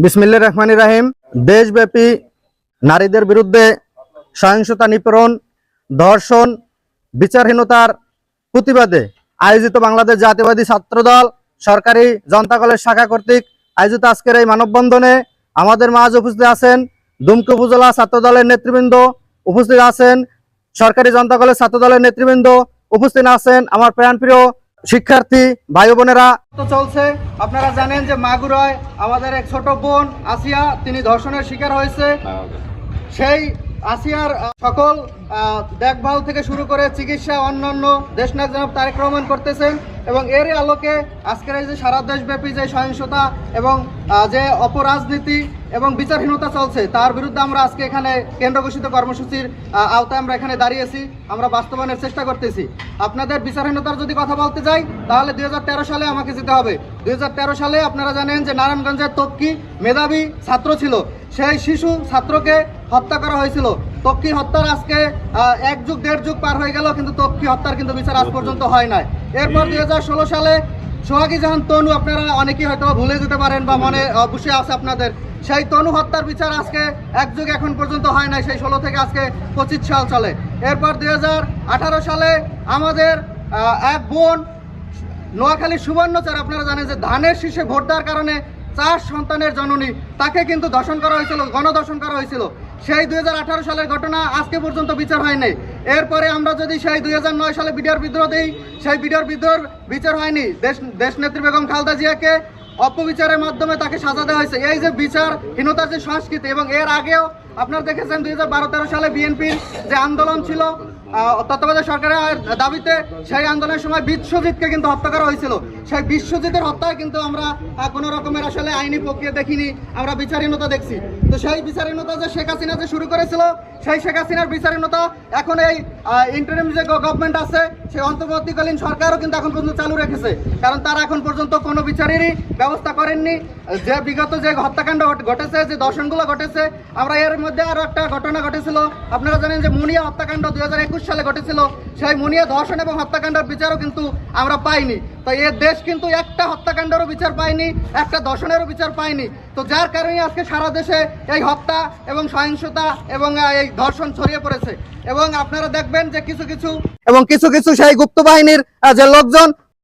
বিসমিল্লাহির রহমানির রহিম। দেশব্যাপী নারীদের বিরুদ্ধে সহিংসতা, নিপীড়ন, ধর্ষণ, বিচারহীনতার প্রতিবাদে আয়োজিত বাংলাদেশ জাতীয়বাদী ছাত্রদল সরকারি জনতা কলেজ শাখা কর্তৃক আয়োজিত আজকের এই মানববন্ধনে আমাদের মাঝে উপস্থিত আছেন দুমকি উপজেলা ছাত্রদলের নেতৃবৃন্দ, উপস্থিত আছেন সরকারি জনতা কলেজ ছাত্রদলের নেতৃবৃন্দ, উপস্থিত আছেন আমার প্রাণপ্রিয় শিক্ষার্থী ভাই বোনেরা। তো চলছে, আপনারা জানেন যে মাগুরায় আমাদের এক ছোট বোন আসিয়া তিনি ধর্ষণের শিকার হয়েছে। সেই আসিয়ার সকল দেখভাল থেকে শুরু করে চিকিৎসা অন্যান্য দেশনায়ক জনাব তারেক রহমান করতেছেন এবং এরই আলোকে আজকের এই যে সারা দেশব্যাপী যে সহিংসতা এবং যে অপরাজনীতি এবং বিচারহীনতা চলছে তার বিরুদ্ধে আমরা আজকে এখানে কেন্দ্র ঘোষিত কর্মসূচির আওতায় আমরা এখানে দাঁড়িয়েছি, আমরা বাস্তবায়নের চেষ্টা করতেছি। আপনাদের বিচারহীনতার যদি কথা বলতে যাই তাহলে 2013 সালে আমাকে যেতে হবে। 2013 সালে আপনারা জানেন যে নারায়ণগঞ্জের তক্কি মেধাবী ছাত্র ছিল, সেই শিশু ছাত্রকে হত্যা করা হয়েছিল। তক্কি হত্যার আজকে 1 যুগ 1.5 যুগ পার হয়ে গেল, কিন্তু তক্কি হত্যার কিন্তু বিচার আজ পর্যন্ত হয় নাই। এরপর 2016 সালে সোহাগী জাহান তনু, আপনারা অনেকেই হয়তো ভুলে যেতে পারেন বা মনে অবশ্যই আছে আপনাদের, সেই তনু হত্যার বিচার আজকে 1 যুগ এখন পর্যন্ত হয় নাই, সেই 16 থেকে আজকে 25 সাল চলে। এরপর 2018 সালে আমাদের এক বোন নোয়াখালীর সুবর্ণচর, আপনারা জানেন যে ধানের শীষে ভোট দেওয়ার কারণে 4 সন্তানের জননী, তাকে কিন্তু ধর্ষণ করা হয়েছিল, গণধর্ষণ করা হয়েছিল। সেই 2018 সালের ঘটনা আজকে পর্যন্ত বিচার হয়নি। এরপরে আমরা যদি সেই 2009 সালে বিডিআর বিদ্রোহ দিই, সেই বিডিআর বিদ্রোহের বিচার হয়নি। দেশনেত্রী বেগম খালেদা জিয়াকে অপবিচারের মাধ্যমে তাকে সাজা দেওয়া হয়েছে। এই যে বিচারহীনতার যে সংস্কৃতি, এবং এর আগেও আপনারা দেখেছেন 2012-13 সালে বিএনপির যে আন্দোলন ছিল তত্ত্বাবধায়ক সরকারের দাবিতে, সেই আন্দোলনের সময় বিশ্বজিৎকে কিন্তু হত্যা করা হয়েছিল। সেই বিশ্বজিতের হত্যায় কিন্তু আমরা কোনো রকমের আসলে আইনি প্রক্রিয়া দেখিনি, আমরা বিচারহীনতা দেখছি। তো সেই বিচারহীনতা যে শেখ হাসিনা যে শুরু করেছিল, সেই শেখ হাসিনার বিচারহীনতা এখন এই ইন্টারিম যে গভর্নমেন্ট আছে, সেই অন্তর্বর্তীকালীন সরকারও কিন্তু এখন পর্যন্ত চালু রেখেছে, কারণ তারা এখন পর্যন্ত কোনো বিচারেরই ব্যবস্থা করেননি। যে বিগত যে হত্যাকাণ্ড ঘটেছে, যে দর্শনগুলো ঘটেছে, আমরা এর মধ্যে আরও একটা ঘটনা ঘটেছিল, আপনারা জানেন যে মুনিয়া হত্যাকাণ্ড 2021 সালে ঘটেছিল। সেই মুনিয়া ধর্ষণ এবং হত্যাকাণ্ডের বিচারও কিন্তু আমরা পাইনি। তো এই দেশ কিন্তু একটা হত্যাকাণ্ডেরও বিচার পায়নি, একটা দর্শনেরও বিচার পায়নি। তো যার কারণে আজকে সারা দেশে এই হত্যা এবং সহিংসতা এবং এই ধর্ষণ ছড়িয়ে পড়েছে। এবং আপনারা দেখবেন যে কিছু কিছু সেই গুপ্ত বাহিনীর যে লোকজন